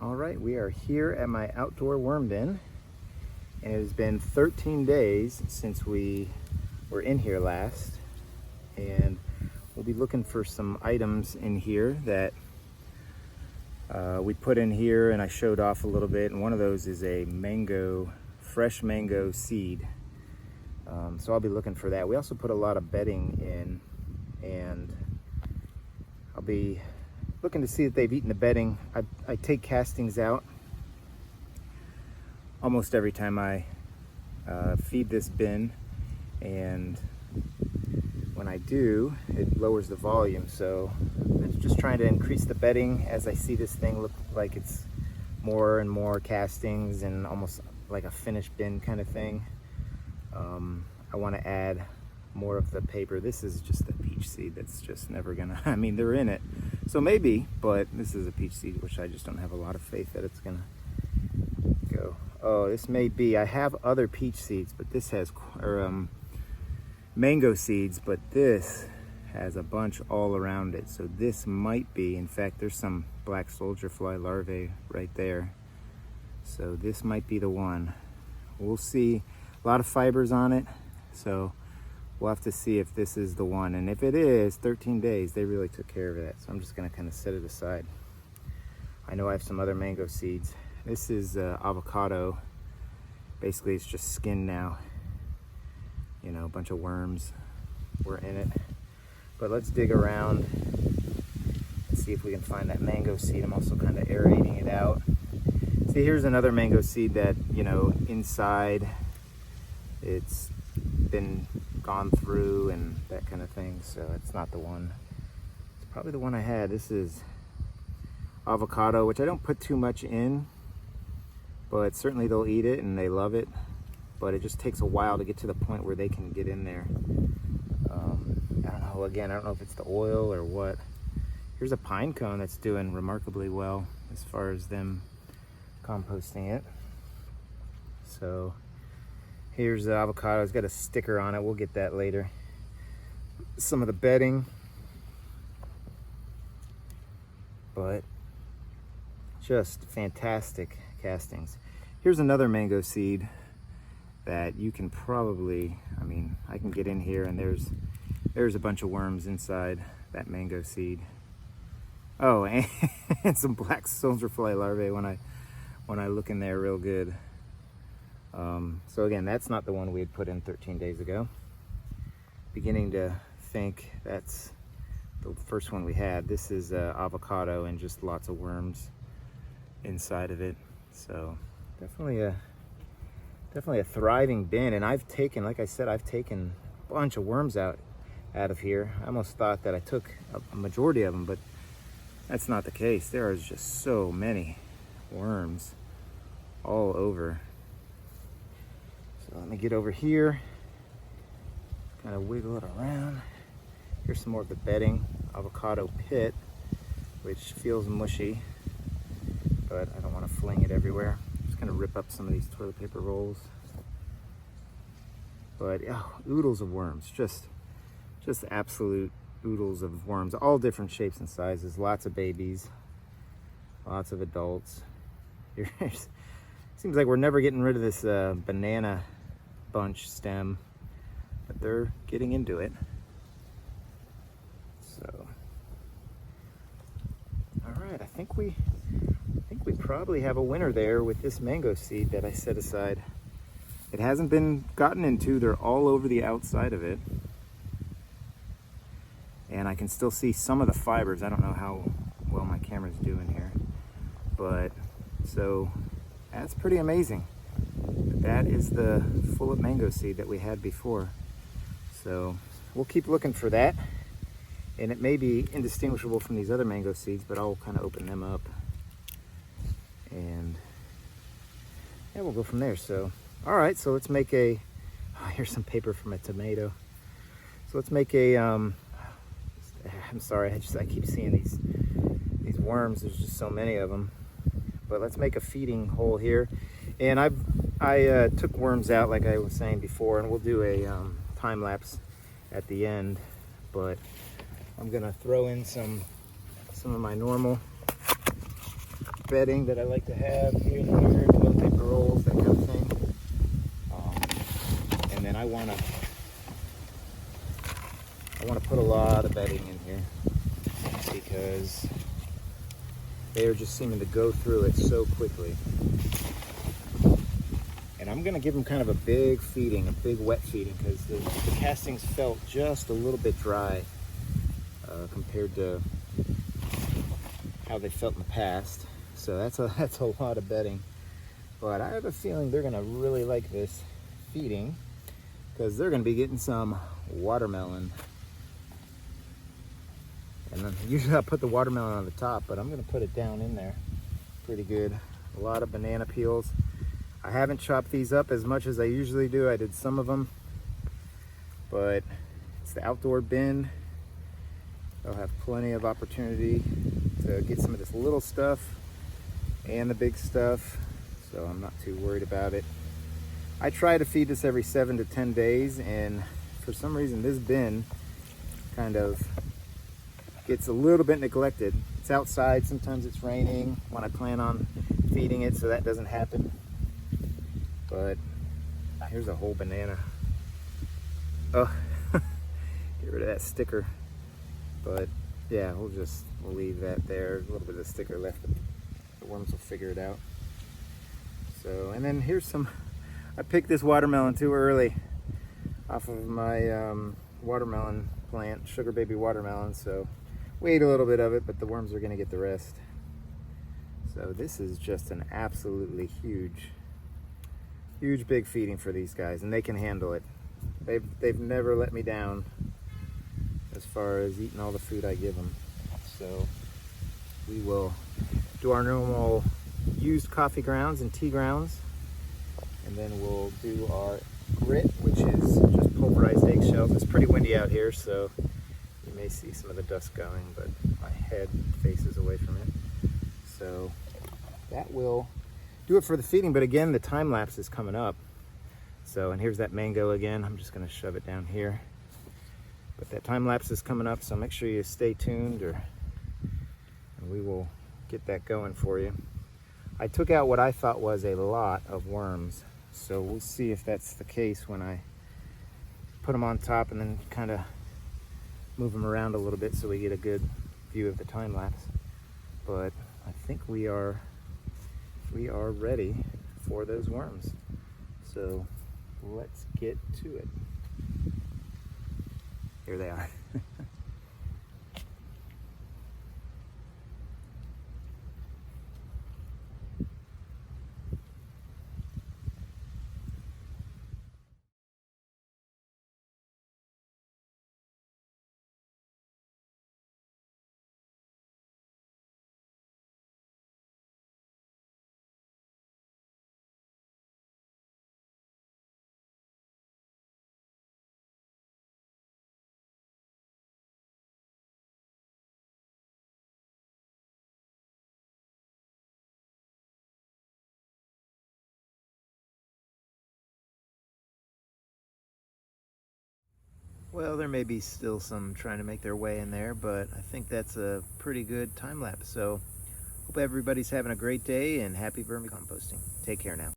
All right, we are here at my outdoor worm bin, and it has been 13 days since we were in here last, and we'll be looking for some items in here that we put in here and I showed off a little bit, and one of those is a fresh mango seed. So I'll be looking for that. We also put a lot of bedding in, and I'll be looking to see if they've eaten the bedding. I take castings out almost every time I feed this bin, and when I do, it lowers the volume. So I'm just trying to increase the bedding as I see this thing look like it's more and more castings and almost like a finished bin kind of thing. I want to add more of the paper. This is just a peach seed that's just never gonna, I mean, they're in it, so maybe, but this is a peach seed which I just don't have a lot of faith that it's gonna go. Oh, this may be, I have other peach seeds, but this has, mango seeds, but this has a bunch all around it. So this might be, in fact, there's some black soldier fly larvae right there. So this might be the one. We'll see. A lot of fibers on it, so we'll have to see if this is the one. And if it is, 13 days, they really took care of that. So I'm just gonna kind of set it aside. I know I have some other mango seeds. This is avocado. Basically, it's just skin now. You know, a bunch of worms were in it. But let's dig around and see if we can find that mango seed. I'm also kind of aerating it out. See, here's another mango seed that, you know, inside it's been gone through and that kind of thing. So it's not the one. It's probably the one I had. This is avocado, which I don't put too much in, but certainly they'll eat it and they love it. But it just takes a while to get to the point where they can get in there. I don't know, again, I don't know if it's the oil or what. Here's a pine cone that's doing remarkably well as far as them composting it. So here's the avocado. It's got a sticker on it. We'll get that later. Some of the bedding. But just fantastic castings. Here's another mango seed that you can probably, I mean, I can get in here and there's a bunch of worms inside that mango seed. Oh, and some black soldier fly larvae when I look in there real good. So again, that's not the one we had put in 13 days ago. Beginning to think that's the first one we had. This is avocado and just lots of worms inside of it. So definitely a thriving bin. And I've taken, like I said, I've taken a bunch of worms out of here. I almost thought that I took a majority of them, but that's not the case. There is just so many worms all over. So let me get over here, kind of wiggle it around. Here's some more of the bedding, avocado pit, which feels mushy, but I don't want to fling it everywhere. Just gonna rip up some of these toilet paper rolls. But oh, oodles of worms, just absolute oodles of worms, all different shapes and sizes, lots of babies, lots of adults. Seems like we're never getting rid of this banana bunch stem, but they're getting into it. So, all right, I think we probably have a winner there with this mango seed that I set aside. It hasn't been gotten into. They're all over the outside of it. And I can still see some of the fibers. I don't know how well my camera's doing here. But, so, that's pretty amazing. That is the full mango seed that we had before. So, we'll keep looking for that. And it may be indistinguishable from these other mango seeds, but I'll kind of open them up. And yeah, we'll go from there. So, all right, so let's make a, oh, here's some paper from a tomato. So let's make a, I'm sorry, I keep seeing these worms. There's just so many of them. But let's make a feeding hole here. And I took worms out like I was saying before, and we'll do a time lapse at the end. But I'm gonna throw in some of my normal bedding that I like to have here and here, toilet paper rolls, that kind of thing. And then I want to put a lot of bedding in here because they are just seeming to go through it so quickly. And I'm gonna give them kind of a big feeding, a big wet feeding, because the castings felt just a little bit dry compared to how they felt in the past. So that's a lot of bedding. But I have a feeling they're gonna really like this feeding because they're gonna be getting some watermelon. And then usually I put the watermelon on the top, but I'm gonna put it down in there pretty good. A lot of banana peels. I haven't chopped these up as much as I usually do. I did some of them, but it's the outdoor bin. They'll have plenty of opportunity to get some of this little stuff and the big stuff, so I'm not too worried about it. I try to feed this every 7 to 10 days, and for some reason this bin kind of gets a little bit neglected. It's outside, sometimes it's raining when I plan on feeding it, so that doesn't happen. But here's a whole banana. Oh, get rid of that sticker. But yeah, we'll leave that there. A little bit of sticker left. The worms will figure it out. So, and then here's some, I picked this watermelon too early off of my watermelon plant, sugar baby watermelon. So we ate a little bit of it, but the worms are gonna get the rest. So this is just an absolutely huge big feeding for these guys, and they can handle it. They've never let me down as far as eating all the food I give them. So we will do our normal used coffee grounds and tea grounds, and then we'll do our grit, which is just pulverized eggshells. It's pretty windy out here, so you may see some of the dust going, but my head faces away from it. So that will do it for the feeding. But again, the time lapse is coming up. So, and here's that mango again. I'm just gonna shove it down here. But that time lapse is coming up, so make sure you stay tuned, and we will get that going for you. I took out what I thought was a lot of worms, so we'll see if that's the case when I put them on top and then kind of move them around a little bit so we get a good view of the time lapse. But I think we are ready for those worms. So let's get to it. Here they are. Well, there may be still some trying to make their way in there, but I think that's a pretty good time lapse. So hope everybody's having a great day, and happy vermicomposting. Take care now.